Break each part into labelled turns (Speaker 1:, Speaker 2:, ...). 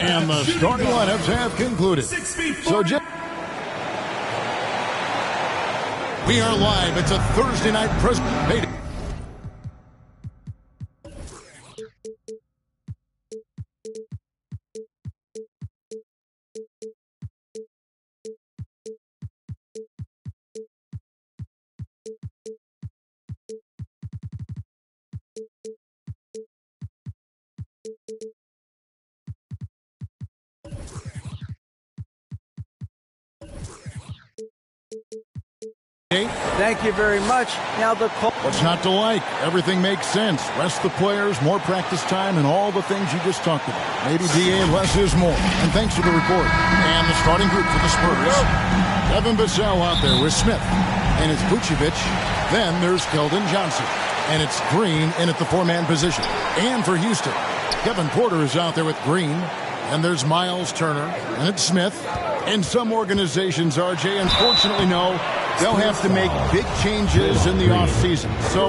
Speaker 1: And the starting lineups have concluded. So we are live. It's a Thursday night presentation.
Speaker 2: Thank you very much. Now the call.
Speaker 1: What's not to like? Everything makes sense. Rest the players, more practice time, and all the things you just talked about. Maybe DA less is more. And thanks for the report. And the starting group for the Spurs. Devin Vassell out there with Smith. And it's Vucevic. Then there's Keldon Johnson. And it's Green in at the four-man position. And for Houston, Kevin Porter is out there with Green. And there's Miles Turner. And it's Smith. And some organizations, RJ, unfortunately know they'll have to make big changes in the offseason. So,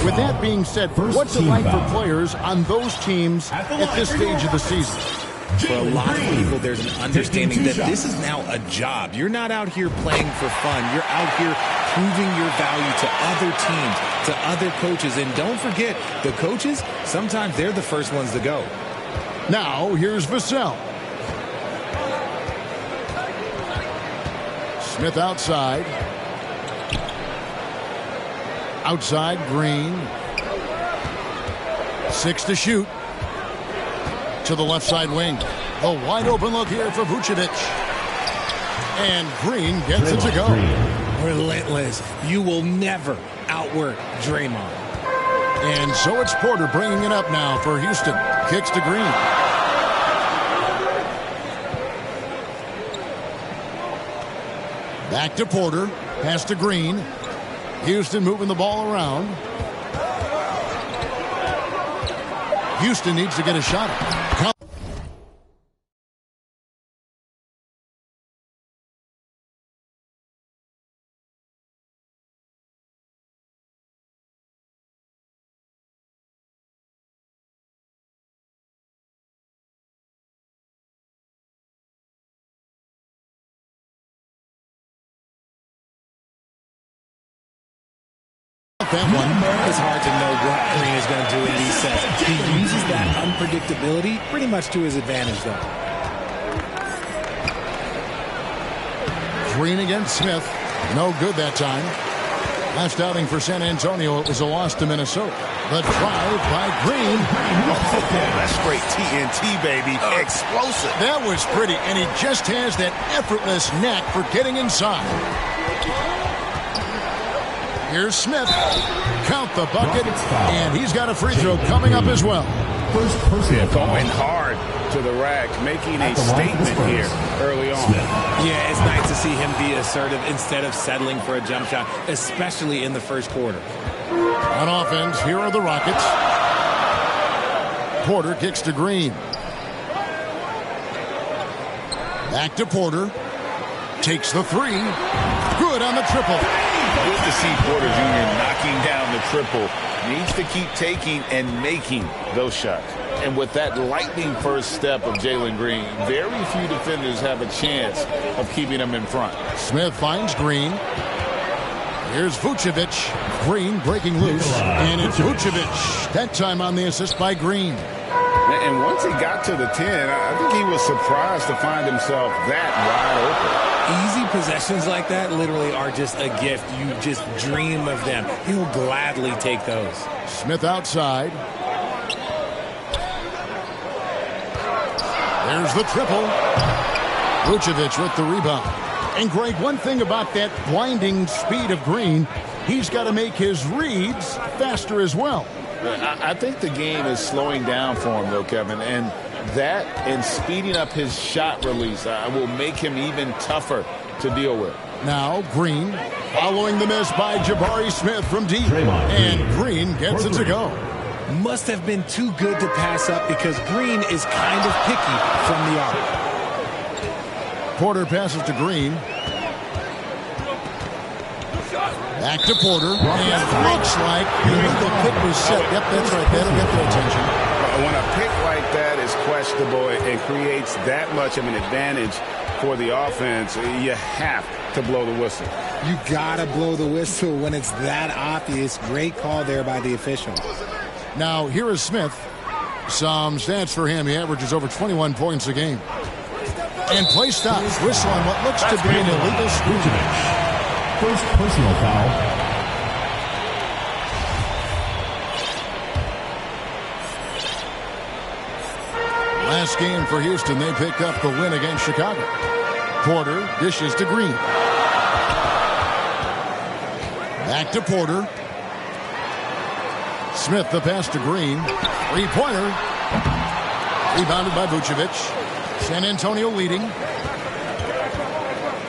Speaker 1: with that being said, what's it like for players on those teams at this stage of the season?
Speaker 3: For a lot of people, there's an understanding that this is now a job. You're not out here playing for fun. You're out here proving your value to other teams, to other coaches. And don't forget, the coaches, sometimes they're the first ones to go.
Speaker 1: Now, here's Vassell. Smith outside. Outside, Green. 6 to shoot. To the left side wing. A wide open look here for Vucevic. And Green gets it to go.
Speaker 3: Relentless. You will never outwork Draymond.
Speaker 1: And so it's Porter bringing it up now for Houston. Kicks to Green. Back to Porter. Pass to Green. Houston moving the ball around. Houston needs to get a shot. That one.
Speaker 3: It's hard to know what Green is going to do in these sets. He uses that unpredictability pretty much to his advantage, though.
Speaker 1: Green against Smith. No good that time. Last outing for San Antonio, it was a loss to Minnesota. The drive by Green.
Speaker 4: Oh, that's great TNT, baby. Explosive.
Speaker 1: That was pretty, and he just has that effortless knack for getting inside. Here's Smith. Count the bucket, and he's got a free throw coming up as well.
Speaker 4: Going hard to the rack, making a statement here early on.
Speaker 3: Yeah, it's nice to see him be assertive instead of settling for a jump shot, especially in the first quarter.
Speaker 1: On offense, here are the Rockets. Porter kicks to Green. Back to Porter. Takes the three. Good on the triple.
Speaker 4: Good to see Porter Jr. knocking down the triple. Needs to keep taking and making those shots. And with that lightning first step of Jalen Green, very few defenders have a chance of keeping him in front.
Speaker 1: Smith finds Green. Here's Vucevic. Green breaking loose. And it's Vucevic. That time on the assist by Green.
Speaker 4: And once he got to the 10, I think he was surprised to find himself that wide open.
Speaker 3: Easy possessions like that literally are just a gift. You just dream of them. He'll gladly take those.
Speaker 1: Smith outside. There's the triple. Vucevic with the rebound. And Greg, one thing about that blinding speed of Green, he's got to make his reads faster as well.
Speaker 4: I think the game is slowing down for him, though, Kevin, and that and speeding up his shot release will make him even tougher to deal with.
Speaker 1: Now Green following the miss by Jabari Smith from deep, and Green gets it to go.
Speaker 3: Must have been too good to pass up because Green is kind of picky from the arc.
Speaker 1: Porter passes to Green. Back to Porter, and looks like the pick was set. Yep, that's right. That'll get their attention.
Speaker 4: When a pick like that
Speaker 5: is questionable and creates that much of an advantage for the offense, you have to blow the whistle.
Speaker 6: You got to blow the whistle when it's that obvious. Great call there by the official.
Speaker 1: Now, here is Smith. Some stats for him. He averages over 21 points a game. And play stops. Whistle on what looks to be an illegal screen.
Speaker 7: First personal foul.
Speaker 1: Last game for Houston, they picked up the win against Chicago. Porter dishes to Green. Back to Porter. Smith, the pass to Green. Three-pointer. Rebounded by Vucevic. San Antonio leading.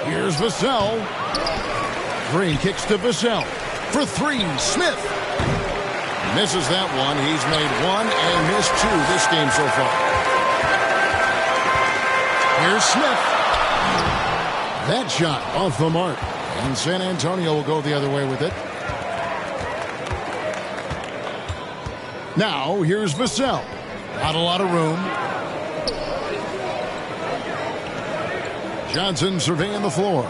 Speaker 1: Here's Vassell. Green kicks to Vassell. For three, Smith. Misses that one. He's made one and missed two this game so far. Here's Smith. That shot off the mark. And San Antonio will go the other way with it. Now, here's Vassell. Not a lot of room. Johnson surveying the floor.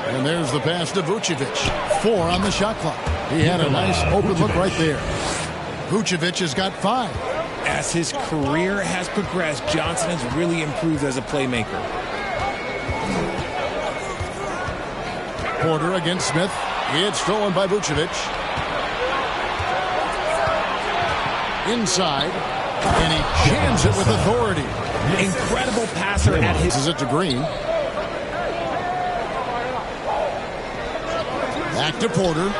Speaker 1: And there's the pass to Vucevic. 4 on the shot clock. He had a nice open look right there. Vucevic has got 5.
Speaker 3: As his career has progressed, Johnson has really improved as a playmaker.
Speaker 1: Porter against Smith. It's stolen by Vucevic. Inside. And he jams it with authority.
Speaker 3: Incredible passer at his...
Speaker 1: This is it to Green. Back to Porter.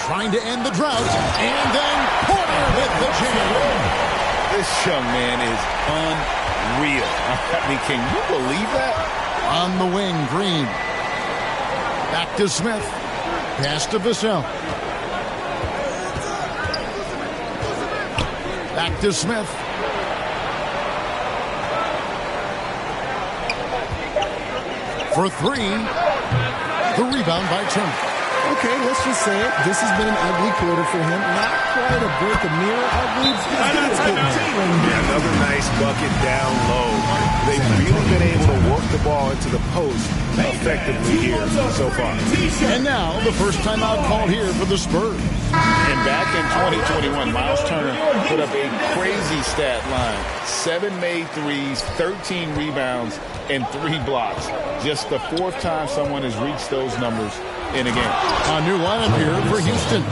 Speaker 1: Trying to end the drought. And then Porter with the jam.
Speaker 4: This young man is unreal. I mean, can you believe that?
Speaker 1: On the wing, Green. Back to Smith. Pass to Vassell. Back to Smith. For 3. The rebound by Turner.
Speaker 6: Okay, let's just say it. This has been an ugly quarter for him. Not quite a break a mirror ugly.
Speaker 5: Another nice bucket down low. They've really been able to work the ball into the post effectively here so far.
Speaker 1: And now, the first timeout called here for the Spurs.
Speaker 4: And back in 2021, Miles Turner put up a crazy stat line. 7 made threes, 13 rebounds, and 3 blocks. Just the 4th time someone has reached those numbers in a game.
Speaker 1: A new lineup here for Houston.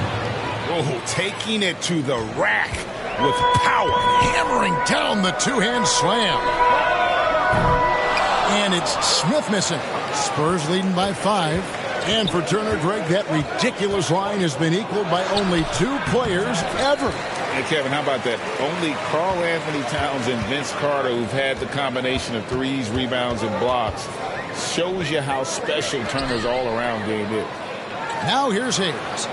Speaker 4: Oh, taking it to the rack with power.
Speaker 1: Hammering down the two-hand slam. And it's Smith missing. Spurs leading by 5. And for Turner, Greg, that ridiculous line has been equaled by only 2 players ever.
Speaker 4: Hey, Kevin, how about that? Only Karl Anthony Towns and Vince Carter, who've had the combination of threes, rebounds, and blocks, shows you how special Turner's all-around game is.
Speaker 1: Now here's Hayes.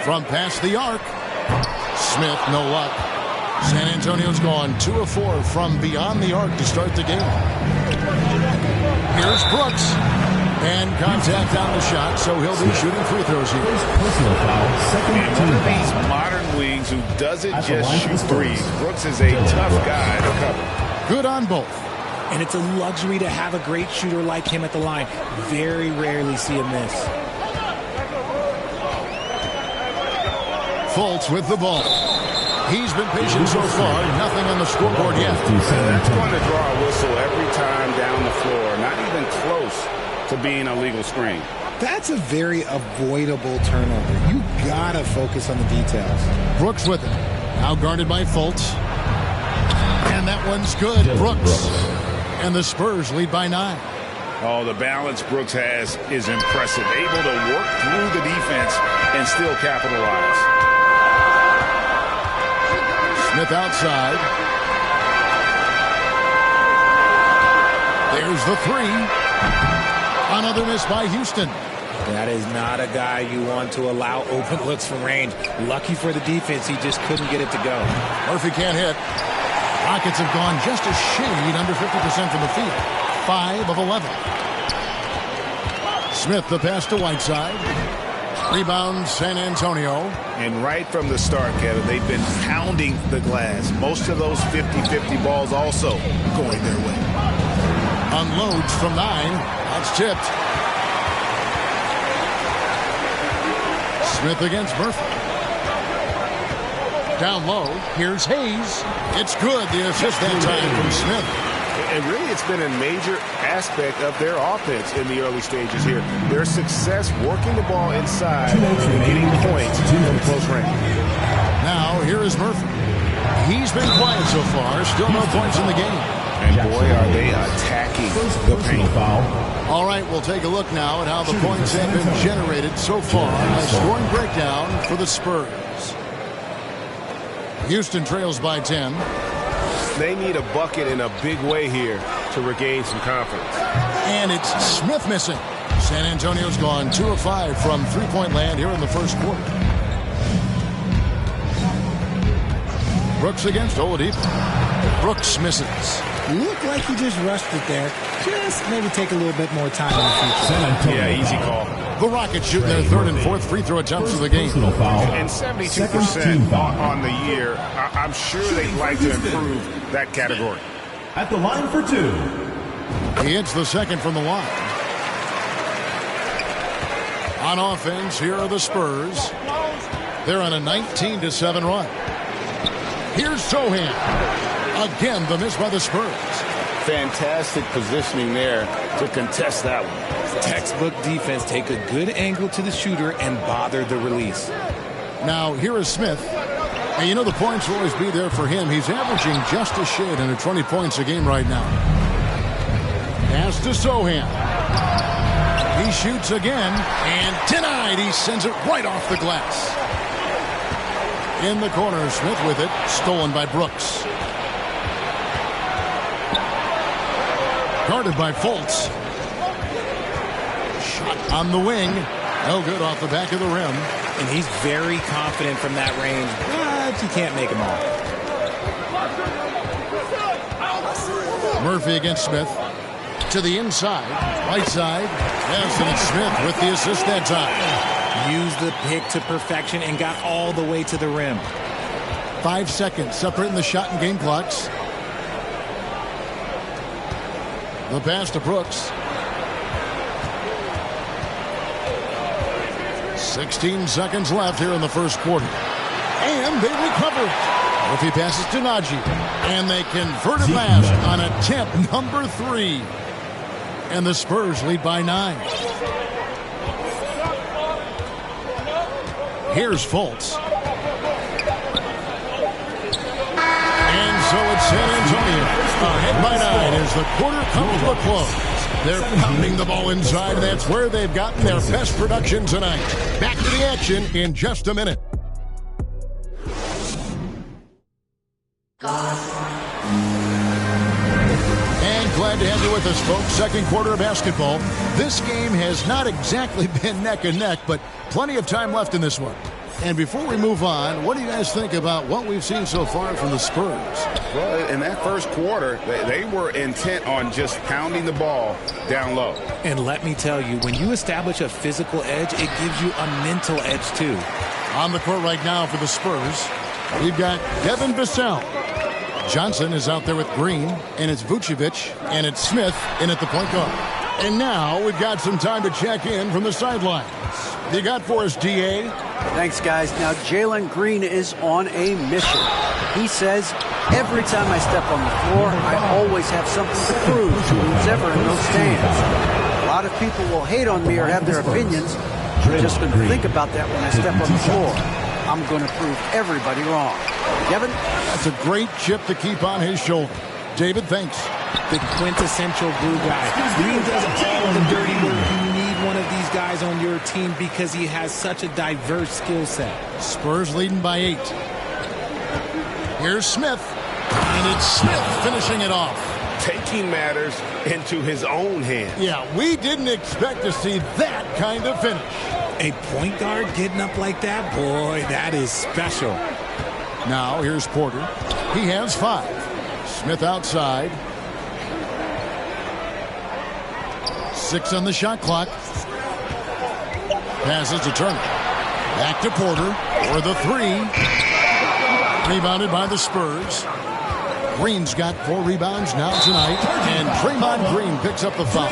Speaker 1: From past the arc. Smith, no luck. San Antonio's gone 2 of 4 from beyond the arc to start the game. Here's Brooks. And contact on the shot, so he'll be shooting free throws here.
Speaker 7: Personal foul. Second
Speaker 4: And one of these modern wings who doesn't just shoot threes. Brooks is a tough guy to cover.
Speaker 1: Good on both.
Speaker 3: And it's a luxury to have a great shooter like him at the line. Very rarely see him miss.
Speaker 1: Fultz with the ball. He's been patient so far. Nothing on the scoreboard yet.
Speaker 5: That's going to draw a whistle every time down the floor. Not even close to being a legal screen.
Speaker 6: That's a very avoidable turnover. You got to focus on the details.
Speaker 1: Brooks with it. Now guarded by Fultz. And that one's good. Brooks. And the Spurs lead by 9.
Speaker 5: Oh, the balance Brooks has is impressive. Able to work through the defense and still capitalize.
Speaker 1: Smith outside. There's the 3. Another miss by Houston.
Speaker 3: That is not a guy you want to allow open looks from range. Lucky for the defense, he just couldn't get it to go.
Speaker 1: Murphy can't hit. Rockets have gone just a shade under 50% from the field. 5 of 11. Smith, the pass to Whiteside. Rebound, San Antonio.
Speaker 5: And right from the start, Kevin, they've been pounding the glass. Most of those 50-50 balls also going their way.
Speaker 1: Unloads from 9. That's tipped. Smith against Murphy. Down low. Here's Hayes. It's good. The assist that time from Smith.
Speaker 5: And really, it's been a major aspect of their offense in the early stages here. Their success working the ball inside and getting points from close range.
Speaker 1: Now, here is Murphy. He's been quiet so far. Still no points in the game.
Speaker 5: And boy, are they attacking the paint.
Speaker 1: All right, we'll take a look now at how the points have been generated so far. A scoring breakdown for the Spurs. Houston trails by 10.
Speaker 5: They need a bucket in a big way here to regain some confidence.
Speaker 1: And it's Smith missing. San Antonio's gone 2 of 5 from three-point land here in the first quarter. Brooks against Oladipo. Brooks misses.
Speaker 6: Looked like he just rushed it there. Just maybe take a little bit more time in the future.
Speaker 5: Yeah, easy call.
Speaker 1: The Rockets shooting their third and fourth free throw attempts of the game.
Speaker 5: And 72% on the year. I'm sure they'd like to improve that category.
Speaker 7: At the line for 2.
Speaker 1: He hits the second from the line. On offense, here are the Spurs. They're on a 19-7 run. Here's Sohan. Again, the miss by the Spurs.
Speaker 4: Fantastic positioning there to contest that one.
Speaker 3: Textbook defense. Take a good angle to the shooter and bother the release.
Speaker 1: Now, here is Smith. And you know the points will always be there for him. He's averaging just a shade under 20 points a game right now. Pass to Sohan. He shoots again and denied. He sends it right off the glass. In the corner, Smith with it. Stolen by Brooks. Guarded by Fultz. Shot on the wing. No good off the back of the rim.
Speaker 3: And he's very confident from that range, but you can't make him all.
Speaker 1: Murphy against Smith. To the inside. Right side. Yes, and it's Smith with the assist that time.
Speaker 3: Used the pick to perfection and got all the way to the rim.
Speaker 1: 5 seconds separating the shot and game clocks. The pass to Brooks. 16 seconds left here in the first quarter. And they recover. Murphy passes to Najee. And they convert at last on attempt number 3. And the Spurs lead by 9. Here's Fultz. And so it's San Antonio. Ahead by 9 as the quarter comes to a close. They're pounding the ball inside, and that's where they've gotten their best production tonight. Back to the action in just a minute. And glad to have you with us, folks. Second quarter of basketball. This game has not exactly been neck and neck, but plenty of time left in this one. And before we move on, what do you guys think about what we've seen so far from the Spurs?
Speaker 5: Well, in that first quarter, they were intent on just pounding the ball down low.
Speaker 3: And let me tell you, when you establish a physical edge, it gives you a mental edge too.
Speaker 1: On the court right now for the Spurs, we've got Devin Vassell. Johnson is out there with Green, and it's Vucevic, and it's Smith in at the point guard. And now we've got some time to check in from the sidelines. You got for us, D.A.?
Speaker 2: Thanks, guys. Now, Jalen Green is on a mission. He says, every time I step on the floor, I always have something to prove to who's ever in those stands. A lot of people will hate on me or have their opinions. I'm just going to think about that when I step on the floor. I'm going to prove everybody wrong. Kevin?
Speaker 1: That's a great chip to keep on his shoulder. David, thanks.
Speaker 3: The quintessential glue guy. Green does all the dirty work. You need one of these guys on your team because he has such a diverse skill set.
Speaker 1: Spurs leading by 8. Here's Smith. And it's Smith finishing it off.
Speaker 5: Taking matters into his own hands.
Speaker 1: Yeah, we didn't expect to see that kind of finish.
Speaker 3: A point guard getting up like that? Boy, that is special.
Speaker 1: Now, here's Porter. He has 5. Smith outside. 6 on the shot clock. Passes to Turner. Back to Porter for the three. Rebounded by the Spurs. Green's got 4 rebounds now tonight. And Draymond Green picks up the foul.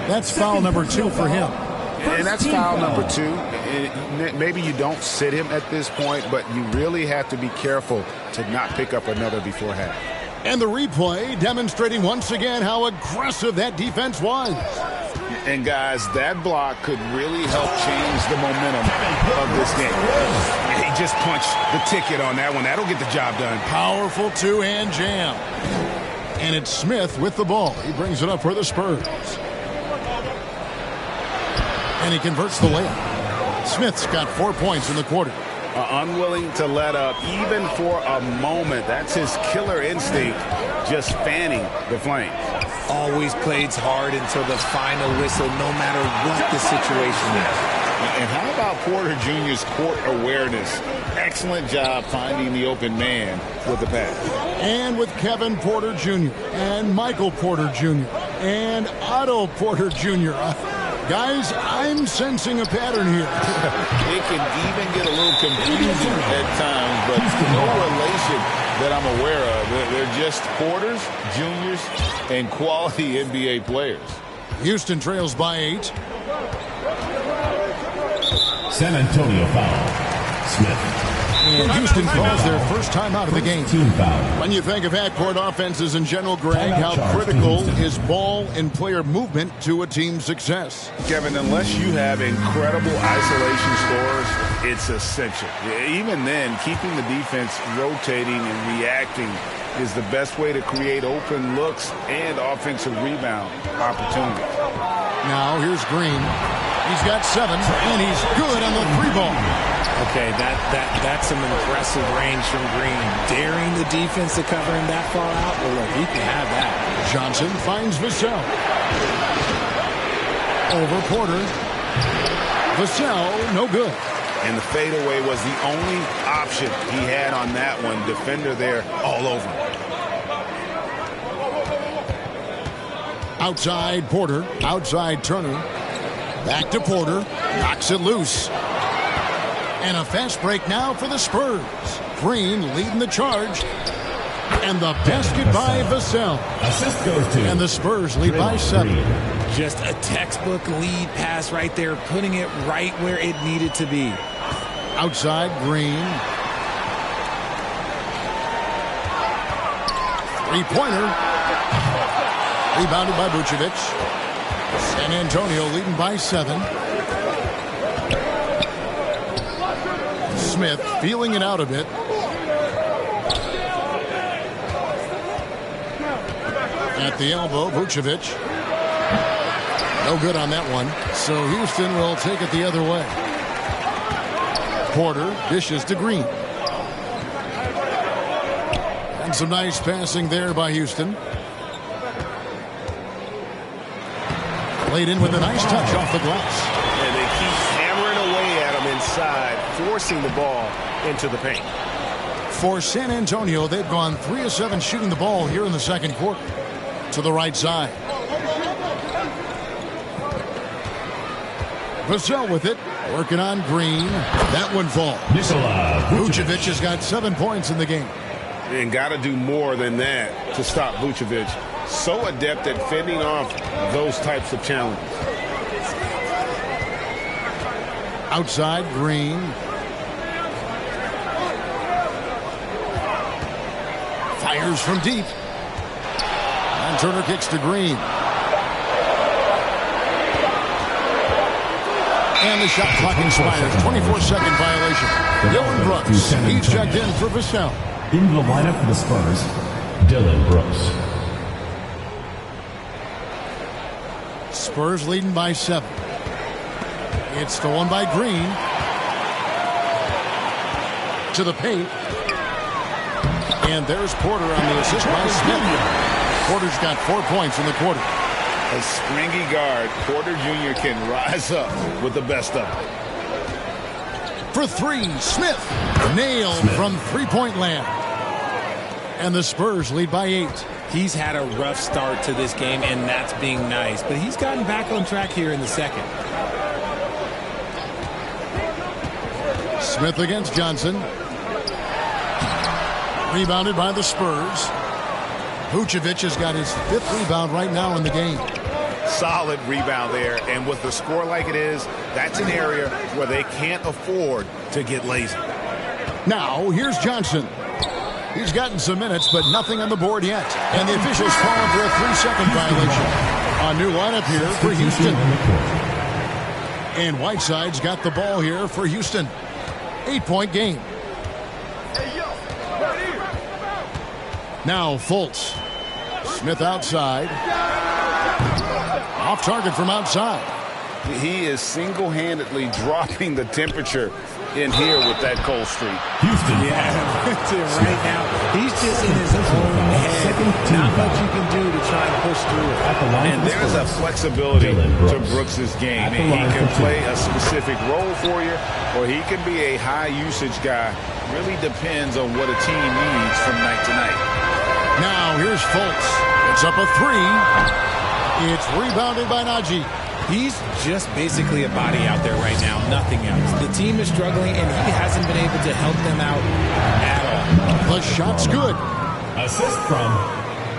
Speaker 1: That's foul number 2 for him.
Speaker 5: And that's foul number 2. Maybe you don't sit him at this point, but you really have to be careful to not pick up another before half.
Speaker 1: And the replay demonstrating once again how aggressive that defense was.
Speaker 4: And, guys, that block could really help change the momentum of this game.
Speaker 5: He just punched the ticket on that one. That'll get the job done.
Speaker 1: Powerful two-hand jam. And it's Smith with the ball. He brings it up for the Spurs. And he converts the layup. Smith's got 4 points in the quarter.
Speaker 5: Unwilling to let up even for a moment. That's his killer instinct, just fanning the flames.
Speaker 3: Always plays hard until the final whistle, no matter what the situation is.
Speaker 4: And how about Porter Jr.'s court awareness? Excellent job finding the open man with the pass.
Speaker 1: And with Kevin Porter Jr. and Michael Porter Jr. and Otto Porter Jr. Guys, I'm sensing a pattern here.
Speaker 4: It can even get a little confusing at times, but no relation that I'm aware of. They're just Porters, Juniors, and quality NBA players.
Speaker 1: Houston trails by 8.
Speaker 7: San Antonio foul. Smith.
Speaker 1: And Houston calls their first time out of the game.
Speaker 7: Team foul.
Speaker 1: When you think of half-court offenses in general, Greg, how critical is ball and player movement to a team's success?
Speaker 5: Kevin, unless you have incredible isolation scores, it's essential. Even then, keeping the defense rotating and reacting is the best way to create open looks and offensive rebound opportunities.
Speaker 1: Now here's Green. He's got 7, and he's good on the 3-ball.
Speaker 3: Okay, that's some impressive range from Green. Daring the defense to cover him that far out, well, look, he can have that.
Speaker 1: Johnson finds Vassell. Over Porter. Vassell, no good.
Speaker 5: And the fadeaway was the only option he had on that one. Defender there all over him.
Speaker 1: Outside Porter. Outside Turner. Back to Porter. Knocks it loose. And a fast break now for the Spurs. Green leading the charge. And the basket by Vassell.
Speaker 7: Assist goes to.
Speaker 1: And the Spurs lead by 7.
Speaker 3: Just a textbook lead pass right there, putting it right where it needed to be.
Speaker 1: Outside Green. 3-pointer. Rebounded by Vucevic. San Antonio leading by 7. Smith feeling it out a bit. At the elbow, Vucevic. No good on that one. So Houston will take it the other way. Porter dishes to Green. And some nice passing there by Houston. Laid in with a nice touch off the glass.
Speaker 5: And they keep hammering away at him inside, forcing the ball into the paint.
Speaker 1: For San Antonio, they've gone 3 of 7 shooting the ball here in the second quarter. To the right side. Vassell with it. Working on Green. That one falls. Vucevic has got 7 points in the game.
Speaker 5: And got to do more than that to stop Vucevic. So adept at fending off those types of challenges.
Speaker 1: Outside Green. Fires from deep. And Turner kicks to Green. And the shot clock expires. 24-second violation. Dylan Brooks. He's checked in for Vassell.
Speaker 7: Into the lineup for the Spurs, Dylan Brooks.
Speaker 1: Spurs leading by 7. It's stolen by Green. To the paint. And there's Porter on the assist by Smith. Porter's got 4 points in the quarter.
Speaker 4: A springy guard, Porter Jr. can rise up with the best of them.
Speaker 1: For 3, Smith. Nailed from three-point land. And the Spurs lead by 8.
Speaker 3: He's had a rough start to this game, and that's being nice. But he's gotten back on track here in the second.
Speaker 1: Smith against Johnson. Rebounded by the Spurs. Vucevic has got his 5th rebound right now in the game.
Speaker 5: Solid rebound there, and with the score like it is, that's an area where they can't afford to get lazy.
Speaker 1: Now, here's Johnson. He's gotten some minutes, but nothing on the board yet. And the officials calling for a 3-second violation. A new lineup here for Houston. And Whiteside's got the ball here for Houston. 8-point game. Now Fultz. Smith outside. Off target from outside.
Speaker 5: He is single-handedly dropping the temperature in here with that cold streak.
Speaker 7: Houston.
Speaker 3: Yeah, right now, he's just in his own head. Not much you can do to try and push through it.
Speaker 5: And there's a flexibility to Brooks' game. He can play a specific role for you, or he can be a high-usage guy. Really depends on what a team needs from night to night.
Speaker 1: Now here's Fultz. It's up a 3. It's rebounded by Najee.
Speaker 3: He's just basically a body out there right now, nothing else. The team is struggling, and he hasn't been able to help them out at all.
Speaker 1: The shot's good.
Speaker 7: Assist from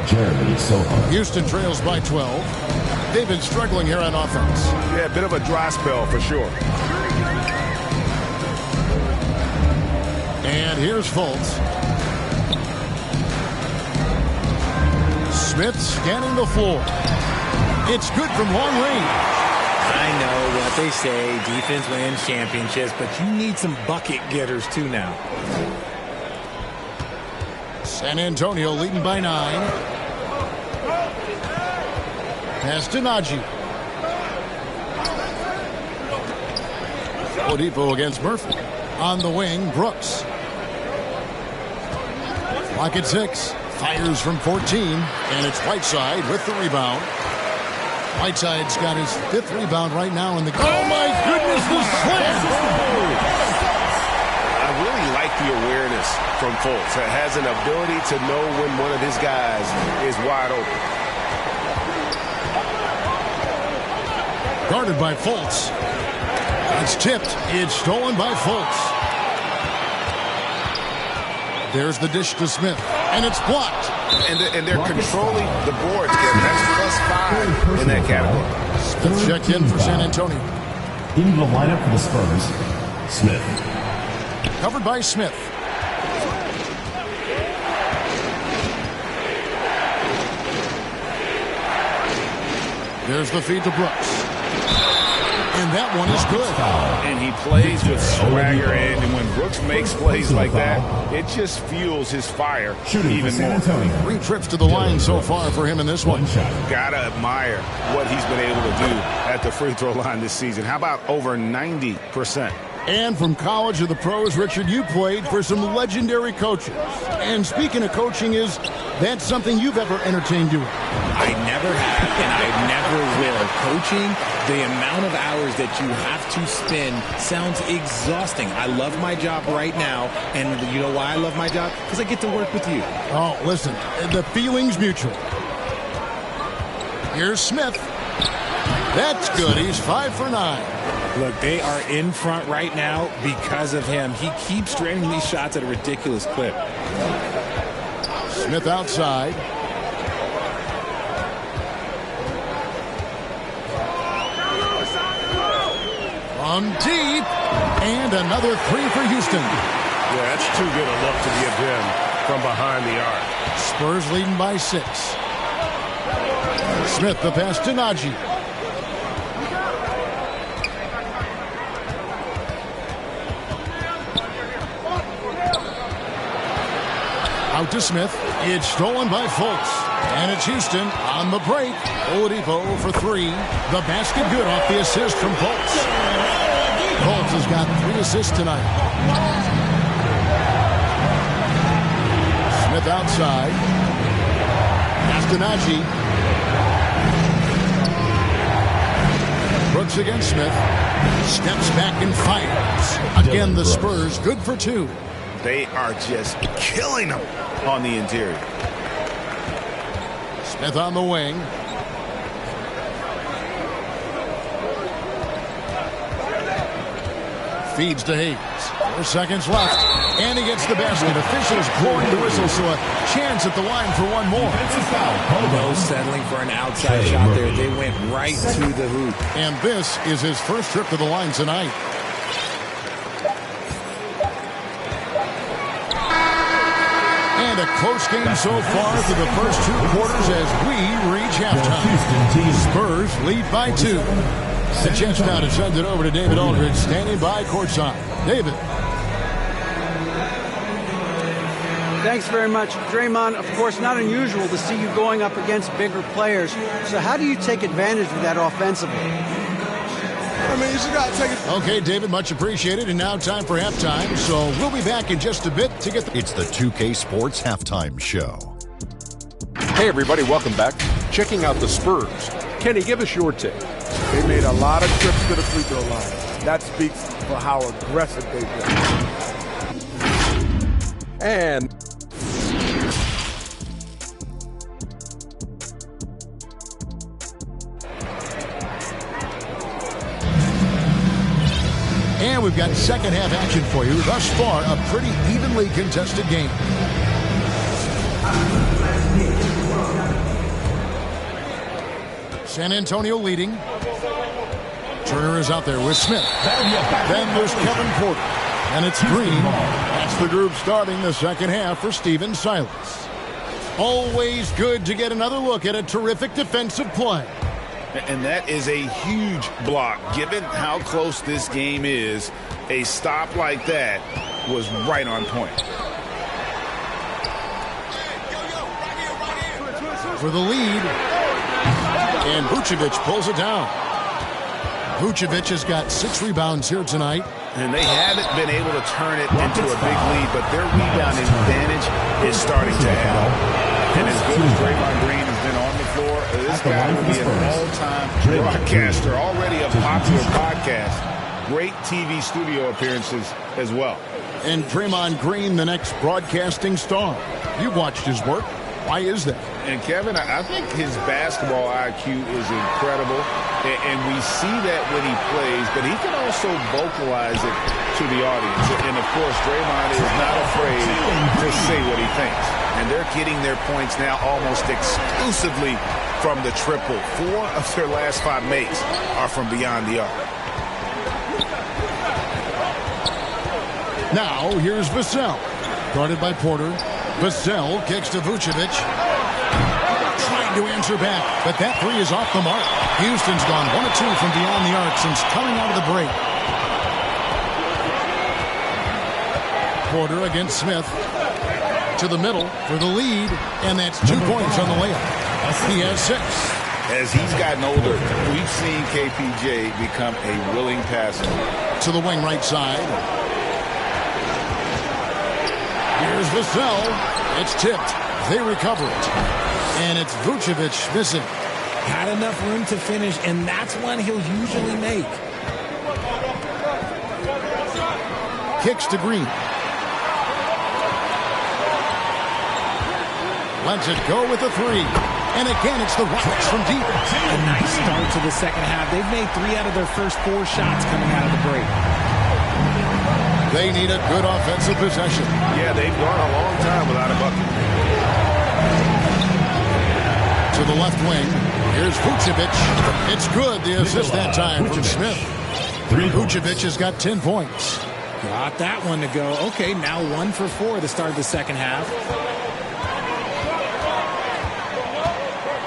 Speaker 7: Jeremy Sohan.
Speaker 1: Houston trails by 12. They've been struggling here on offense.
Speaker 5: Yeah, a bit of a dry spell for sure.
Speaker 1: And here's Fultz. Smith scanning the floor. It's good from long range.
Speaker 3: I know what they say, defense wins championships, but you need some bucket getters too now.
Speaker 1: San Antonio leading by 9. Pass to Najee. Oladipo against Murphy. On the wing, Brooks. Clock at 6. Fires from 14. And it's Whiteside with the rebound. Whiteside's got his 5th rebound right now in the game. Oh, my goodness, the slam!
Speaker 8: I really like the awareness from Fultz. He has an ability to know when one of his guys is wide open.
Speaker 1: Guarded by Fultz. It's tipped. It's stolen by Fultz. There's the dish to Smith. And it's blocked.
Speaker 5: And they're controlling the boards, Kevin. That's +5 in that category.
Speaker 1: Smith checked in for San Antonio.
Speaker 7: Into the lineup for the Spurs, Smith.
Speaker 1: Covered by Smith. There's the feed to Brooks. And that one is good.
Speaker 5: And he plays with swagger, and when Brooks makes plays like that, it just fuels his fire even more.
Speaker 1: 3 trips to the line so far for him in this one.
Speaker 5: Gotta admire what he's been able to do at the free throw line this season. How about over 90%?
Speaker 1: And from college to the pros, Richard, you played for some legendary coaches. And speaking of coaching, is that something you've ever entertained doing?
Speaker 3: I never have, and I never will. Coaching, the amount of hours that you have to spend sounds exhausting. I love my job right now, and you know why I love my job? Because I get to work with you.
Speaker 1: Oh, listen, the feeling's mutual. Here's Smith. That's good. He's 5 for 9.
Speaker 3: Look, they are in front right now because of him. He keeps draining these shots at a ridiculous clip.
Speaker 1: Smith outside. From deep. And another 3 for Houston.
Speaker 8: Yeah, that's too good a look to give him from behind the arc.
Speaker 1: Spurs leading by 6. Smith the pass to Najee. Out to Smith. It's stolen by Fultz. And it's Houston on the break. Oladipo for 3. The basket good off the assist from Fultz. Fultz has got 3 assists tonight. Smith outside. Pass to Najee. Brooks against Smith. Steps back and fires. Again, the Spurs good for 2.
Speaker 5: They are just killing them on the interior.
Speaker 1: Smith on the wing. Feeds to Hayes. 4 seconds left. And he gets the basket. Officials blowing the whistle, so a chance at the line for one more.
Speaker 3: No settling for an outside shot there. They went right to the hoop.
Speaker 1: And this is his first trip to the line tonight. And a close game so far through the first 2 quarters as we reach halftime. Spurs lead by 2. The chance now to send it over to David Aldridge, standing by courtside. David.
Speaker 2: Thanks very much, Draymond. Of course, not unusual to see you going up against bigger players. So how do you take advantage of that offensively?
Speaker 6: I mean, you just got to take it.
Speaker 1: Okay, David, much appreciated. And now time for halftime. So we'll be back in just a bit to get
Speaker 9: It's the 2K Sports Halftime Show.
Speaker 10: Hey, everybody, welcome back. Checking out the Spurs. Kenny, give us your take.
Speaker 11: They made a lot of trips to the free throw line. That speaks for how aggressive they've been.
Speaker 10: And
Speaker 1: we've got second half action for you. Thus far, a pretty evenly contested game. San Antonio leading. Turner is out there with Smith. Then there's Kevin Porter. And it's Green. That's the group starting the second half for Stephen Silas. Always good to get another look at a terrific defensive play.
Speaker 5: And that is a huge block. Given how close this game is, a stop like that was right on point.
Speaker 1: For the lead. And Vucevic pulls it down. Vucevic has got 6 rebounds here tonight.
Speaker 5: And they haven't been able to turn it into a big lead, but their rebounding advantage is starting to add up. And as good as Draymond Green has been on the floor, this guy will be an all-time broadcaster, already a popular podcast. Great TV studio appearances as well.
Speaker 1: And Draymond Green, the next broadcasting star. You've watched his work. Why is that?
Speaker 5: And Kevin, I think his basketball IQ is incredible, and we see that when he plays, but he can also vocalize it to the audience. And of course, Draymond is not afraid to say what he thinks. And they're getting their points now almost exclusively from the triple. 4 of their last 5 makes are from beyond the arc.
Speaker 1: Now, here's Vassell. Guarded by Porter. Vassell kicks to Vucevic. Trying to answer back, but that 3 is off the mark. Houston's gone 1 of 2 from beyond the arc since coming out of the break. Porter against Smith. To the middle for the lead, and that's 2 points on the layup. He has 6.
Speaker 5: As he's gotten older, we've seen KPJ become a willing passer.
Speaker 1: To the wing right side. Here's Vassell. It's tipped. They recover it. And it's Vucevic missing.
Speaker 3: Had enough room to finish, and that's one he'll usually make.
Speaker 1: Kicks to Green. Lets it go with a 3. And again, it's the Rockets from deep.
Speaker 3: A nice start to the second half. They've made 3 out of their first 4 shots coming out of the break.
Speaker 1: They need a good offensive possession.
Speaker 5: Yeah, they've gone a long time without a bucket.
Speaker 1: To the left wing. Here's Vucevic. It's good. The assist that time from Smith. Vucevic has got 10 points.
Speaker 3: Got that one to go. Okay, now 1 for 4 to start the second half.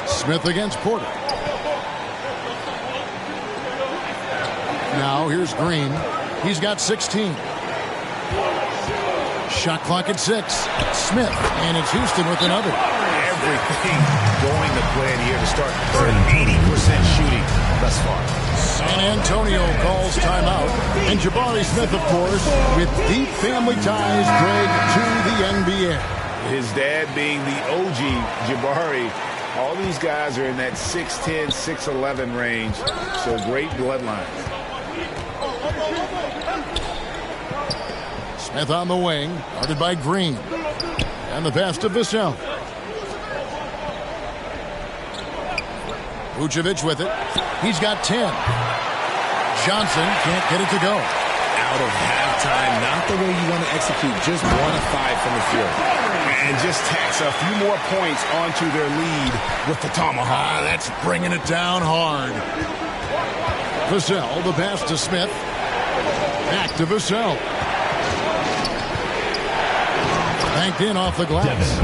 Speaker 1: Smith against Porter. Now here's Green. He's got 16. Shot clock at 6. Smith, and it's Houston with another.
Speaker 5: Everything going to plan here to start the third. 80% shooting thus far.
Speaker 1: San Antonio calls timeout. And Jabari Smith, of course, with deep family ties, Greg, to the NBA.
Speaker 5: His dad being the OG Jabari. All these guys are in that 6'10", 6'11" range. So great bloodline.
Speaker 1: Smith on the wing, guarded by Green. And the pass to Vassell. Vucevic with it. He's got 10. Johnson can't get it to go.
Speaker 3: out of halftime. Not the way you want to execute. Just 1 of 5 from the field.
Speaker 5: And just tacks a few more points onto their lead with the tomahawk.
Speaker 1: That's bringing it down hard. Vassell, the pass to Smith. Back to Vassell. Banked in off the glass.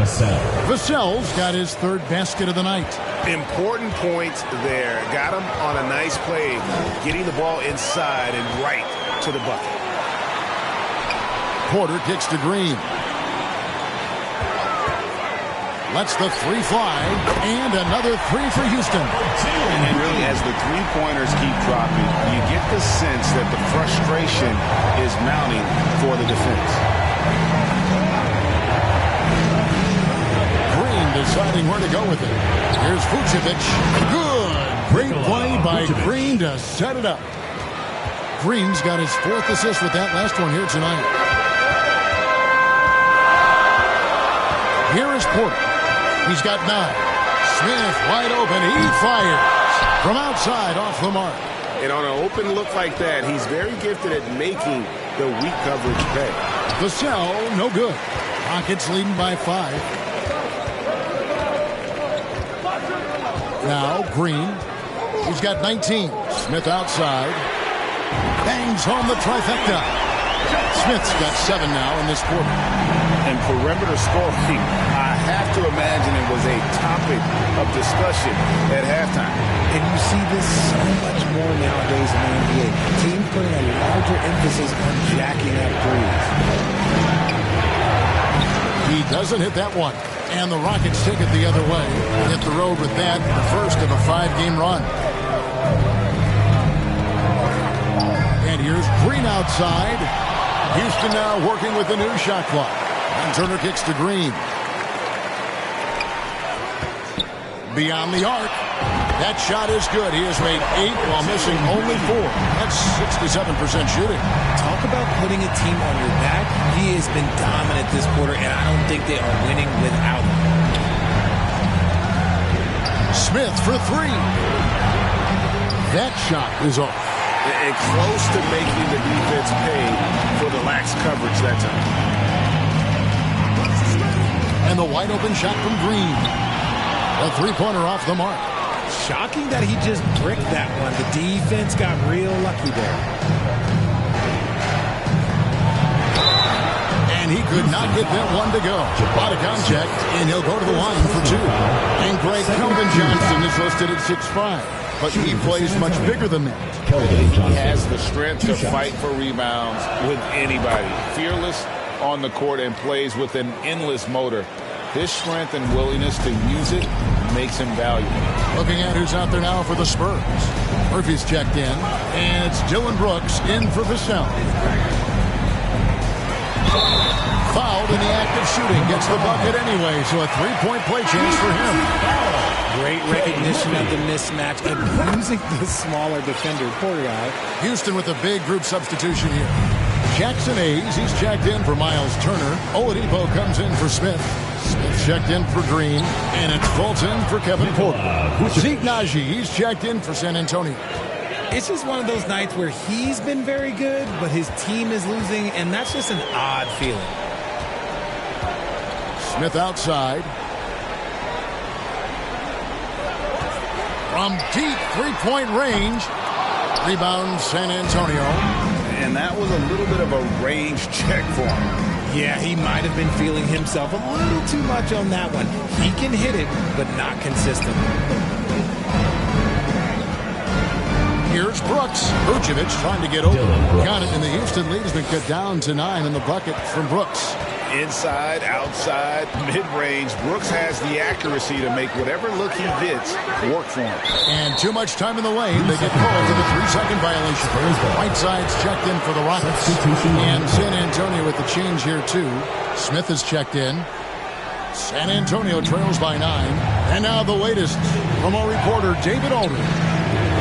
Speaker 1: Vassell's got his 3rd basket of the night.
Speaker 5: Important points there. Got him on a nice play, getting the ball inside and right to the bucket.
Speaker 1: Porter kicks to Green. Lets the 3 fly, and another 3 for Houston.
Speaker 5: And really, as the 3-pointers keep dropping, you get the sense that the frustration is mounting for the defense.
Speaker 1: Green deciding where to go with it. Here's Vucevic. Good. Great play by Green to set it up. Green's got his 4th assist with that last one here tonight. Here is Porter. He's got 9. Smith wide open. He fires from outside off the mark.
Speaker 5: And on an open look like that, he's very gifted at making the weak coverage pay.
Speaker 1: Vassell, no good. Rockets leading by 5. Now Green. He's got 19. Smith outside. Bangs home the trifecta. Smith's got 7 now in this quarter.
Speaker 5: And perimeter scoring, I have to imagine it was a topic of discussion at halftime.
Speaker 3: And you see this so much more nowadays in the NBA. Teams putting a larger emphasis on jacking up threes.
Speaker 1: He doesn't hit that one. And the Rockets take it the other way. Hit the road with that, the first of a 5-game run. And here's Green outside. Houston now working with the new shot clock. And Turner kicks to Green. Beyond the arc. That shot is good. He has made 8 while missing only 4. That's 67% shooting.
Speaker 3: Talk about putting a team on your back. He has been dominant this quarter, and I don't think they are winning without him.
Speaker 1: Smith for 3. That shot is off.
Speaker 5: And close to making the defense pay for the lax coverage that time.
Speaker 1: And the wide open shot from Green. A 3-pointer off the mark.
Speaker 3: Shocking that he just bricked that one. The defense got real lucky there.
Speaker 1: And he could not get that one to go. Out of contact, and he'll go to the line for 2. And Greg Kelvin Johnson is listed at 6'5". But he plays much bigger than that.
Speaker 4: He has the strength to fight for rebounds with anybody. Fearless on the court and plays with an endless motor. His strength and willingness to use it makes him valuable.
Speaker 1: Looking at who's out there now for the Spurs. Murphy's checked in, and it's Dillon Brooks in for Vassell. Fouled in the act of shooting. Gets the bucket anyway, so a 3-point play chance for him.
Speaker 3: Great recognition of the mismatch and using the smaller defender. Poor guy.
Speaker 1: Houston with a big group substitution here. Jackson Hayes, he's checked in for Miles Turner. Oladipo comes in for Smith. Smith checked in for Green. And it's Fulton for Kevin Porter. Zeke Naji, he's checked in for San Antonio.
Speaker 3: It's just one of those nights where he's been very good, but his team is losing, and that's just an odd feeling.
Speaker 1: Smith outside. From deep 3-point range. Rebound San Antonio.
Speaker 5: And that was a little bit of a range check for him.
Speaker 3: Yeah, he might have been feeling himself a little too much on that one. He can hit it, but not consistent.
Speaker 1: Here's Brooks. Vucevic trying to get over. Got it, and the Houston lead has been cut down to 9 in the bucket from Brooks.
Speaker 5: Inside, outside, mid-range. Brooks has the accuracy to make whatever look he gets work for him.
Speaker 1: And too much time in the lane. They get called to the 3-second violation. Whiteside's checked in for the Rockets. And San Antonio with the change here, too. Smith is checked in. San Antonio trails by 9. And now the latest from our reporter, David Aldridge.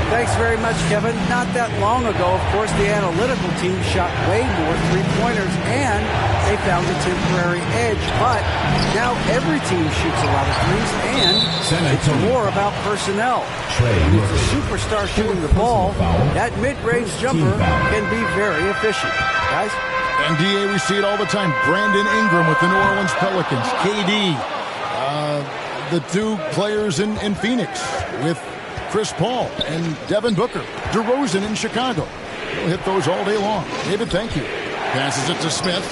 Speaker 2: Thanks very much, Kevin. Not that long ago, of course, the analytical team shot way more 3-pointers, and they found a temporary edge. But now every team shoots a lot of threes, and it's more about personnel. When it's a superstar shooting the ball, that mid-range jumper can be very efficient. guys.
Speaker 1: And DA, we see it all the time. Brandon Ingram with the New Orleans Pelicans. KD, the two players in Phoenix with Chris Paul and Devin Booker. DeRozan in Chicago. We'll hit those all day long. David, thank you. Passes it to Smith.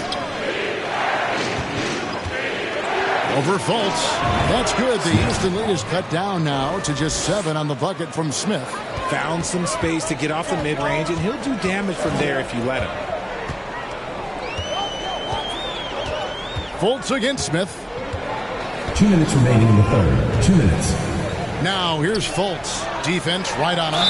Speaker 1: Over Fultz. That's good. The Houston lead is cut down now to just 7 on the bucket from Smith.
Speaker 3: Found some space to get off the mid-range, and he'll do damage from there if you let him.
Speaker 1: Fultz against Smith.
Speaker 7: 2 minutes remaining in the third. 2 minutes.
Speaker 1: Now here's Fultz. Defense right on him.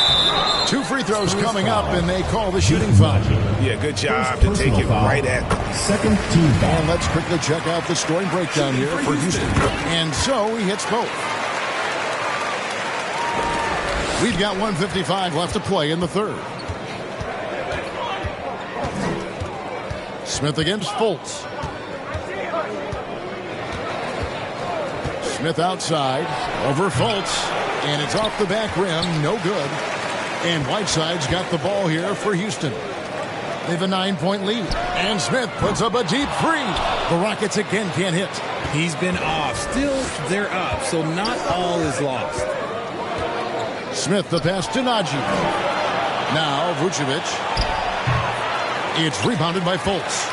Speaker 1: 2 free throws coming up, and they call the shooting foul.
Speaker 5: Yeah, good job to take it right at them.
Speaker 7: Second team foul.
Speaker 1: And let's quickly check out the scoring breakdown here for Houston. And so he hits both. We've got 1:55 left to play in the third. Smith against Fultz. Smith outside, over Fultz, and it's off the back rim, no good. And Whiteside's got the ball here for Houston. They have a 9-point lead, and Smith puts up a deep three. The Rockets again can't hit.
Speaker 3: He's been off. Still, they're up, so not all is lost.
Speaker 1: Smith the pass to Nagy. Now Vucevic. It's rebounded by Fultz.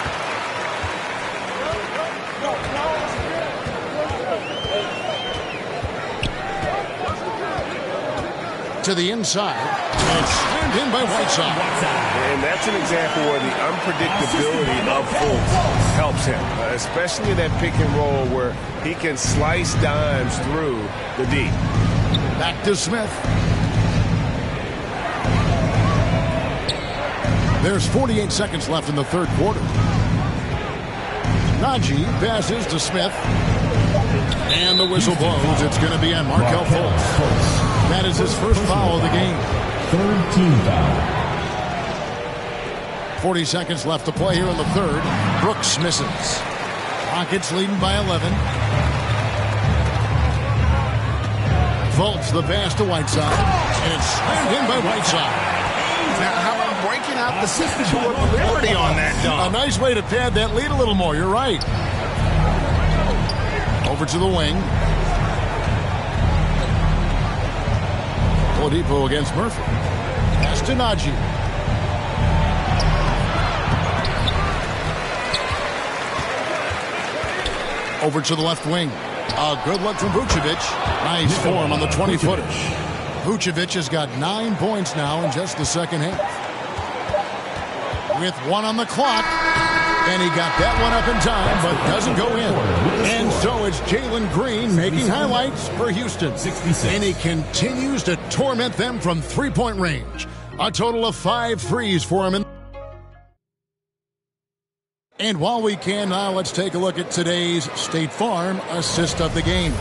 Speaker 1: To the inside. And slammed in by Whiteside.
Speaker 8: And that's an example where the unpredictability of Fultz helps him, especially in that pick and roll where he can slice dimes through the D.
Speaker 1: Back to Smith. There's 48 seconds left in the third quarter. Nagy passes to Smith. And the whistle blows. It's going to be on Markelle Fultz. That is his first foul of the game.
Speaker 7: Third team foul.
Speaker 1: 40 seconds left to play here in the third. Brooks misses. Rockets leading by 11. Fultz the pass to Whiteside. And it's slammed in by Whiteside.
Speaker 4: Now, how about breaking out the 62 of Liberty on that dunk?
Speaker 1: A nice way to pad that lead a little more. You're right. Over to the wing. Oladipo against Murphy. Pass to Nagy. Over to the left wing. A good look from Vucevic. Nice form on the 20-footer. Vucevic has got 9 points now in just the second half. With 1 on the clock. And he got that one up in time, but doesn't go in. And so it's Jalen Green making highlights for Houston. And he continues to torment them from three-point range. A total of 5 threes for him. And while we can, now let's take a look at today's State Farm assist of the game.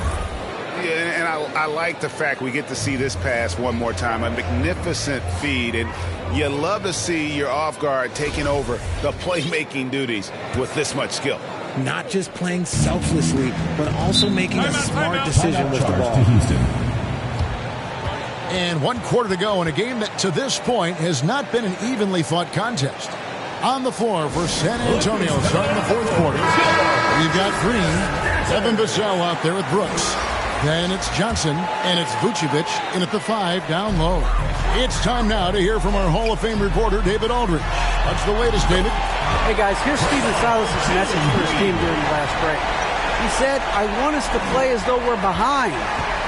Speaker 5: Yeah, and I like the fact we get to see this pass one more time. A magnificent feed, and you love to see your off guard taking over the playmaking duties with this much skill.
Speaker 3: Not just playing selflessly, but also making a smart decision with the ball.
Speaker 1: And 1 quarter to go in a game that to this point has not been an evenly fought contest. On the floor for San Antonio starting the fourth quarter. We've got Green, Evan Vassell out there with Brooks. Then it's Johnson, and it's Vucevic in at the 5 down low. It's time now to hear from our Hall of Fame reporter, David Aldridge. What's the latest, David?
Speaker 2: Hey, guys, here's Stephen Silas' message for his team during the last break. He said, I want us to play as though we're behind.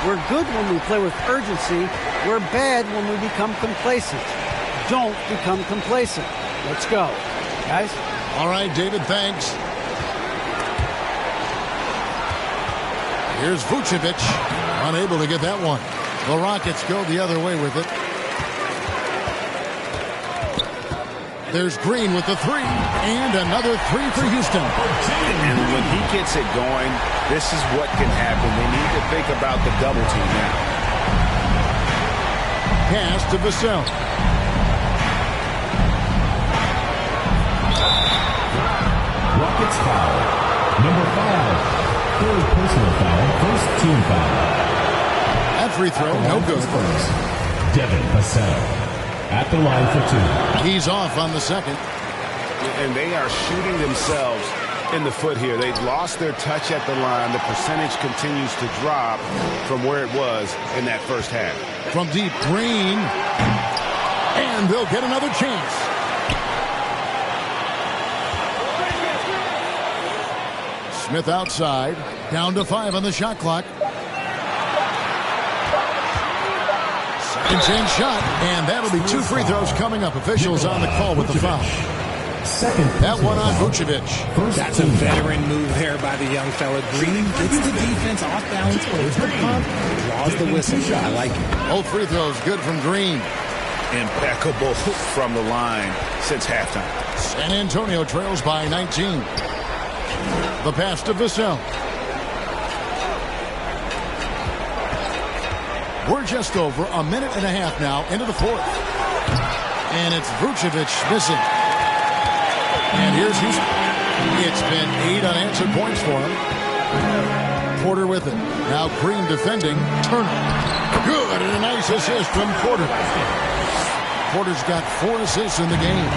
Speaker 2: We're good when we play with urgency. We're bad when we become complacent. Don't become complacent. Let's go. Guys?
Speaker 1: All right, David, thanks. Here's Vucevic, unable to get that one. The Rockets go the other way with it. There's Green with the 3, and another 3 for Houston.
Speaker 5: And when he gets it going, this is what can happen. They need to think about the double team now.
Speaker 1: Pass to Vassell.
Speaker 7: Rockets foul. Number 5. Third personal foul, first team foul.
Speaker 1: That free throw, no good.
Speaker 7: Devin Vassell at the line for 2.
Speaker 1: He's off on the second.
Speaker 5: and they are shooting themselves in the foot here. They've lost their touch at the line. The percentage continues to drop from where it was in that first half.
Speaker 1: From deep, Green. And they'll get another chance. Smith outside. Down to 5 on the shot clock. Second chance shot. And that'll be 2 free throws coming up. Officials on the call with the foul. That one on Vucevic.
Speaker 3: That's a veteran move there by the young fella. Green gets the defense off balance, plays the pump, draws the whistle. I like it.
Speaker 1: Both free throws good from Green.
Speaker 5: Impeccable from the line since halftime.
Speaker 1: San Antonio trails by 19. The pass to Vassell. We're just over a minute and a half now into the fourth. And it's Vucevic missing. And here's Houston. It's been 8 unanswered points for him. Porter with it. Now Green defending. Turner. Good, and a nice assist from Porter. Porter's got 4 assists in the game.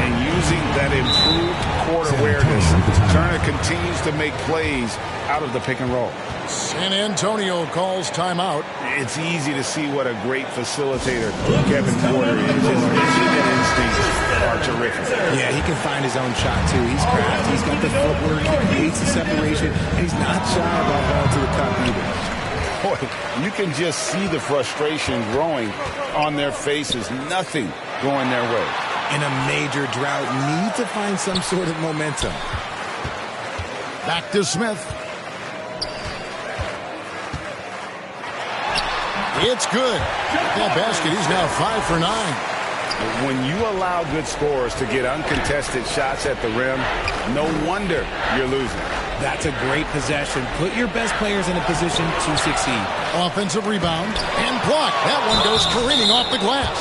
Speaker 5: And using that improved court awareness, Turner continues to make plays out of the pick and roll.
Speaker 1: San Antonio calls timeout.
Speaker 5: It's easy to see what a great facilitator Kevin Porter is. His vision and instincts are terrific.
Speaker 3: Yeah, he can find his own shot, too. He's crafty. He's got the footwork. He creates the separation. And he's not shy about going to the cup either.
Speaker 5: Boy, you can just see the frustration growing on their faces. Nothing going their way.
Speaker 3: In a major drought, need to find some sort of momentum.
Speaker 1: Back to Smith. It's good. That basket, he's now 5 for 9.
Speaker 5: When you allow good scorers to get uncontested shots at the rim, no wonder you're losing.
Speaker 3: That's a great possession. Put your best players in a position to succeed.
Speaker 1: Offensive rebound and block. That one goes careening off the glass.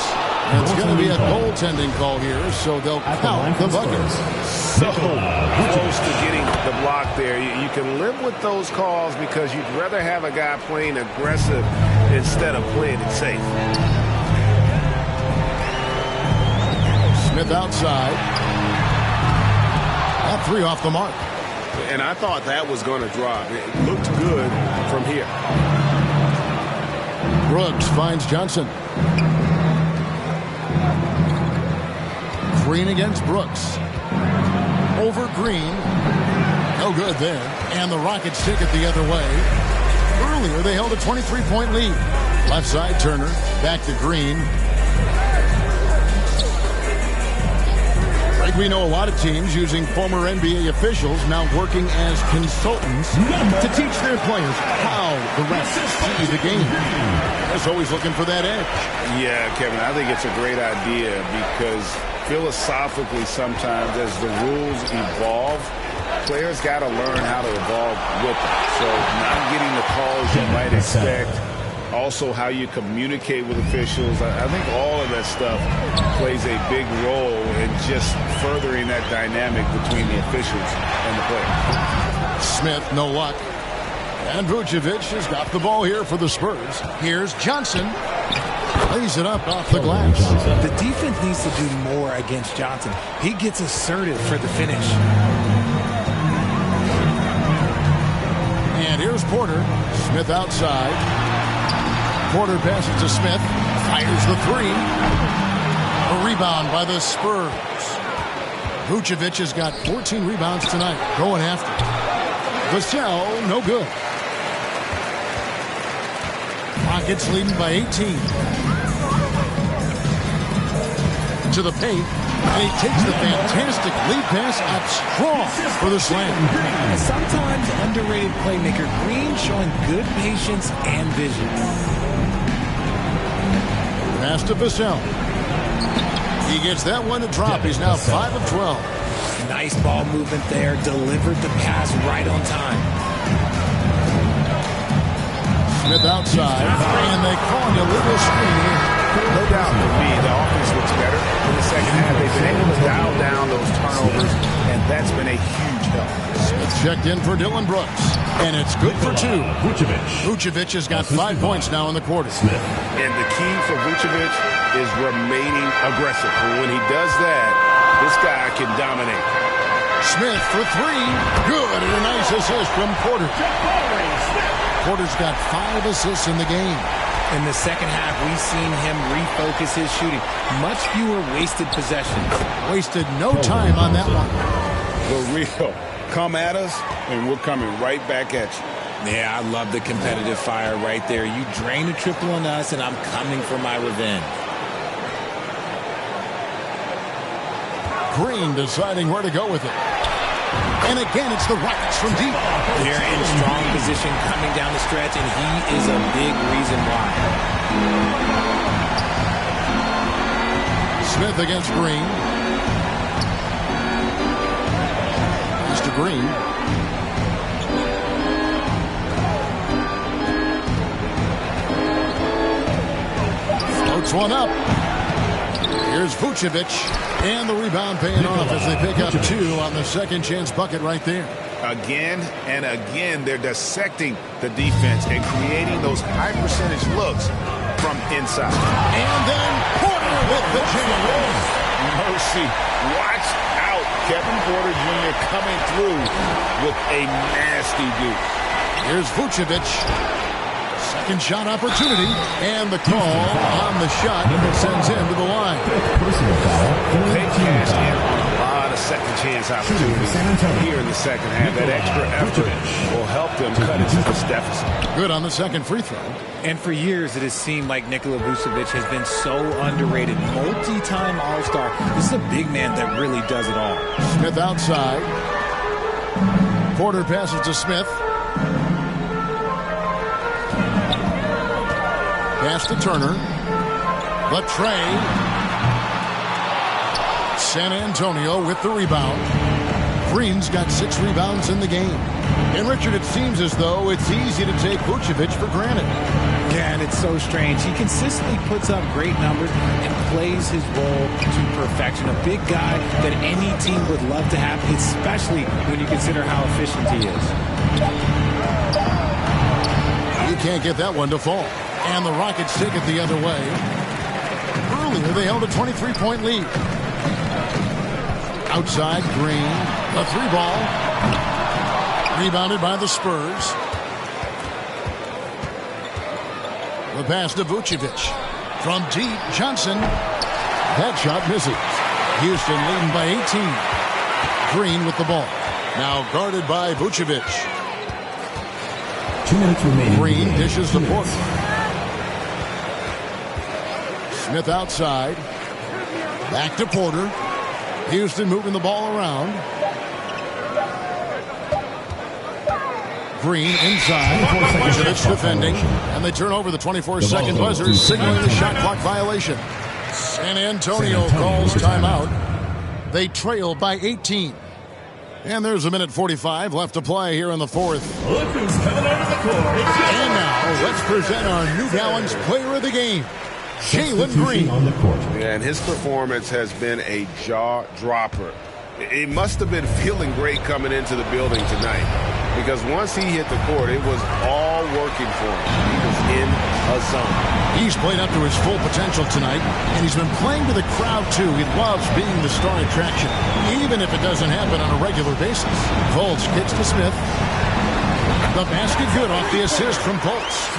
Speaker 1: It's going to be a goaltending call here, so they'll count the bucket.
Speaker 5: So close to getting the block there. You can live with those calls because you'd rather have a guy playing aggressive instead of playing it safe.
Speaker 1: Smith outside. That 3 off the mark.
Speaker 8: And I thought that was going to drop. It looked good from here.
Speaker 1: Brooks finds Johnson. Green against Brooks. Over Green. No good there. And the Rockets take it the other way. Earlier, they held a 23-point lead. Left side, Turner. Back to Green. Like we know a lot of teams using former NBA officials now working as consultants to teach their players how the refs see the game. They're always looking for that edge.
Speaker 5: Yeah, Kevin, I think it's a great idea because philosophically sometimes as the rules evolve, players got to learn how to evolve with them. So not getting the calls you might expect, also how you communicate with officials. I think all of that stuff plays a big role in just furthering that dynamic between the officials and the players.
Speaker 1: Smith, no luck. And Vucevic has got the ball here for the Spurs. Here's Johnson. Lays it up off the glass.
Speaker 3: The defense needs to do more against Johnson. He gets assertive for the finish.
Speaker 1: And here's Porter. Smith outside. Porter passes to Smith. Fires the 3. A rebound by the Spurs. Vucevic has got 14 rebounds tonight. Going after. Vassell, no good. Rockets leading by 18. To the paint, and he takes the fantastic lead pass up strong for the slam.
Speaker 3: Sometimes underrated playmaker Green showing good patience and vision.
Speaker 1: Pass to Vassell. He gets that one to drop. He's now 5 of 12.
Speaker 3: Nice ball movement there. Delivered the pass right on time.
Speaker 1: Smith outside, and they call an illegal screen here.
Speaker 5: No doubt for me, the offense looks better in the second half. They've been able to dial down those turnovers, and that's been a huge help.
Speaker 1: Smith checked in for Dylan Brooks, and it's good for 2. Vucevic has got 5 points now in the quarter.
Speaker 5: And the key for Vucevic is remaining aggressive. And when he does that, This guy can dominate.
Speaker 1: Smith for three. Good, and a nice assist from Porter. Porter's got 5 assists in the game.
Speaker 3: In the second half, we've seen him refocus his shooting. Much fewer wasted possessions.
Speaker 1: Wasted no time on that one.
Speaker 5: The real. Come at us, and we're coming right back at you.
Speaker 3: Yeah, I love the competitive fire right there. You drain a triple on us, and I'm coming for my revenge.
Speaker 1: Green deciding where to go with it. And again, it's the Rockets from deep.
Speaker 3: They're in strong position coming down the stretch, and he is a big reason why.
Speaker 1: Smith against Green. Pass to Green. Floats one up. Here's Vucevic, and the rebound paying off as they pick up 2 on the second chance bucket right there.
Speaker 5: Again and again, they're dissecting the defense and creating those high percentage looks from inside.
Speaker 1: And then Porter with the jam.
Speaker 5: Mercy. Watch out. Kevin Porter Jr. coming through with a nasty deuce.
Speaker 1: Here's Vucevic. Second shot opportunity, and the call on the shot sends him to the line.
Speaker 5: They cashed in on a lot of second chance opportunities here in the second half. That extra effort will help them cut into this deficit.
Speaker 1: Good on the second free throw.
Speaker 3: And for years, it has seemed like Nikola Vucevic has been so underrated. Multi-time All-Star. This is a big man that really does it all.
Speaker 1: Smith outside. Porter passes to Smith. Pass to Turner. The tray. San Antonio with the rebound. Green's got 6 rebounds in the game. And Richard, it seems as though it's easy to take Vucevic for granted.
Speaker 3: Yeah, and it's so strange. He consistently puts up great numbers and plays his role to perfection. A big guy that any team would love to have, especially when you consider how efficient he is.
Speaker 1: You can't get that one to fall. And the Rockets take it the other way. Earlier, they held a 23-point lead. Outside, Green. The 3-ball. Rebounded by the Spurs. The pass to Vucevic. From deep, Johnson. That shot misses. Houston leading by 18. Green with the ball. Now guarded by Vucevic.
Speaker 7: 2 minutes remaining.
Speaker 1: Green dishes the Porter. Smith outside. Back to Porter. Houston moving the ball around. Green inside. Vucevic defending. And they turn over the 24-second buzzer, signaling the shot clock violation. San Antonio calls timeout. They trail by 18. And there's a minute 45 left to play here in the fourth.
Speaker 7: Look who's coming onto the court.
Speaker 1: And now let's present our New Balance player of the game, Jalen Green.
Speaker 8: Yeah, and his performance has been a jaw-dropper. He must have been feeling great coming into the building tonight, because once he hit the court, it was all working for him. He was in a zone.
Speaker 1: He's played up to his full potential tonight, and he's been playing to the crowd, too. He loves being the star attraction, even if it doesn't happen on a regular basis. Fultz kicks to Smith. The basket good off the assist from Fultz.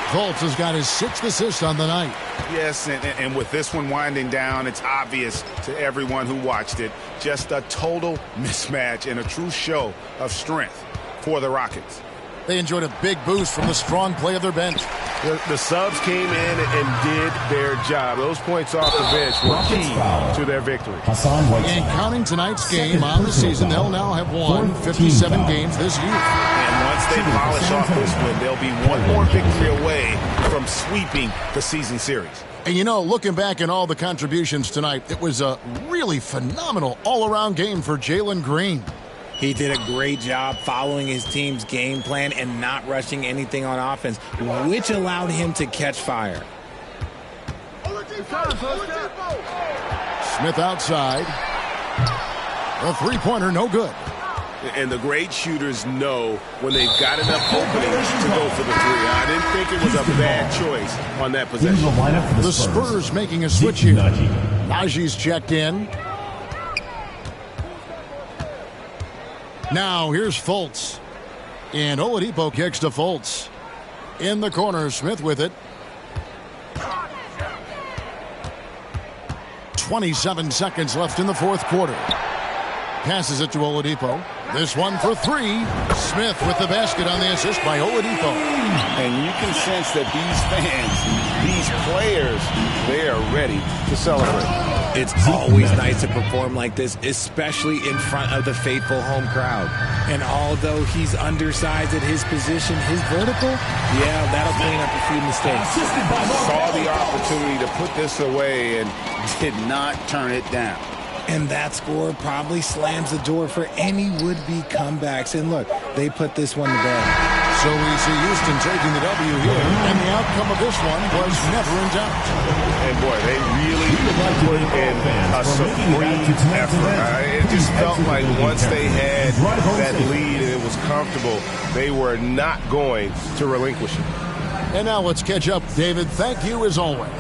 Speaker 1: Fultz has got his 6th assist on the night.
Speaker 5: Yes, and with this one winding down, it's obvious to everyone who watched it. Just a total mismatch and a true show of strength for the Rockets.
Speaker 1: They enjoyed a big boost from the strong play of their bench.
Speaker 8: The subs came in and did their job. Those points off the bench were key to their victory.
Speaker 1: And counting tonight's game on the season, they'll now have won 57 games this year.
Speaker 5: And once they polish off this one, they'll be one more victory away from sweeping the season series.
Speaker 1: And you know, looking back at all the contributions tonight, it was a really phenomenal all-around game for Jalen Green.
Speaker 3: He did a great job following his team's game plan and not rushing anything on offense, which allowed him to catch fire.
Speaker 1: Smith outside. A three-pointer, no good.
Speaker 8: And the great shooters know when they've got enough openings to go for the three. I didn't think it was a bad choice on that possession.
Speaker 1: The Spurs making a switch here. Najee's checked in. Now here's Fultz. And Oladipo kicks to Fultz. In the corner, Smith with it. 27 seconds left in the fourth quarter. Passes it to Oladipo. This one for three. Smith with the basket on the assist by Oladipo.
Speaker 5: And you can sense that these fans, these players, they are ready to celebrate.
Speaker 3: It's always nice to perform like this, especially in front of the faithful home crowd. And although he's undersized at his position, his vertical, yeah, that'll clean up a few mistakes.
Speaker 5: Saw the opportunity to put this away and did not turn it down.
Speaker 3: And that score probably slams the door for any would-be comebacks. And look, they put this one to bed.
Speaker 1: So we see Houston taking the W here, and the outcome of this one was never in doubt.
Speaker 5: And boy, they really put in a supreme effort. It just felt like once they had that lead and it was comfortable, they were not going to relinquish it.
Speaker 1: And now let's catch up. David, thank you as always.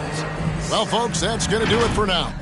Speaker 1: Well, folks, that's going to do it for now.